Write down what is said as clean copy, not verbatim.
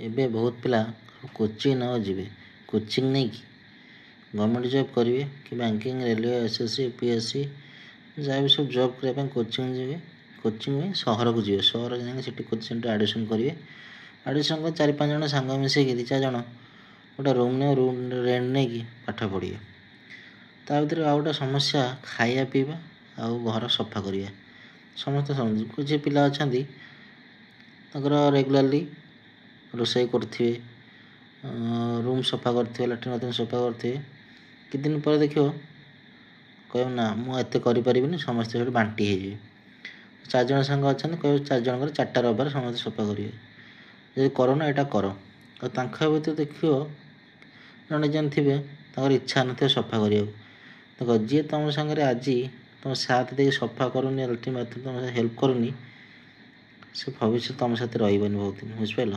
ଏବେ ବହୁତ ପିଲା କୋଚିଂ ନେବାକୁ ଯିବେ, କୋଚିଂ ନେଇକି ଗଭର୍ଣ୍ଣମେଣ୍ଟ ଜବ୍ କରିବେ କି ବ୍ୟାଙ୍କିଂ, ରେଲୱେ, ଏସ୍ଏସ୍ସି, ୟୁପିଏସ୍ସି ଯାହା ବି ସବୁ ଜବ୍ କରିବା ପାଇଁ କୋଚିଂ ଯିବେ। କୋଚିଂ ପାଇଁ ସହରକୁ ଯିବେ, ସହର ଯାଇକି ସେଠି କୋଚିଂ ସେଣ୍ଟର ଆଡ଼ମିସନ୍ କରିବେ। ଆଡ଼ମିସନ୍ କରି 4-5 ଜଣ ସାଙ୍ଗ ମିଶିକି 2-4 ଜଣ ଗୋଟେ ରୁମ୍ ରେଣ୍ଟ ନେଇକି ପାଠ ପଢ଼ିବେ। ତା ଭିତରେ ଆଉ ଗୋଟେ ସମସ୍ୟା ଖାଇବା ପିଇବା ଆଉ ଘର ସଫା କରିବା। ସମସ୍ତେ କିଛି ପିଲା ଅଛନ୍ତି ତାଙ୍କର ରେଗୁଲାରଲି ରୋଷେଇ କରୁଥିବେ, ରୁମ୍ ସଫା କରୁଥିବେ, ଲାଟ୍ରିନ୍ ବାଥରୁମ୍ ସଫା କରୁଥିବେ। କିଛି ଦିନ ପରେ ଦେଖିବ କହିବ ନା ମୁଁ ଏତେ କରିପାରିବିନି, ସମସ୍ତେ ସେଠି ବାଣ୍ଟି ହେଇଯିବେ। 4 ଜଣ ସାଙ୍ଗ ଅଛନ୍ତି, କହିବ 4 ଜଣଙ୍କର 4ଟା ରବିବାର ସମସ୍ତେ ସଫା କରିବେ। ଯଦି କରୁନ ଏଇଟା କର। ଆଉ ତାଙ୍କ ଭିତରେ ଦେଖିବ ଜଣେ ଜଣ ଥିବେ ତାଙ୍କର ଇଚ୍ଛା ନଥିବ ସଫା କରିବାକୁ। ଦେଖ ଯିଏ ତୁମ ସାଙ୍ଗରେ ଆଜି ତୁମ ସାଥ ଦେଇକି ସଫା କରୁନି, ଲାଟ୍ରିନ୍ ବାଥରୁମ୍ ତୁମ ସାଙ୍ଗେ ହେଲ୍ପ କରୁନି, ସେ ଭବିଷ୍ୟତ ତୁମ ସାଥେ ରହିବନି ବହୁତ ଦିନ, ବୁଝିପାରିଲ।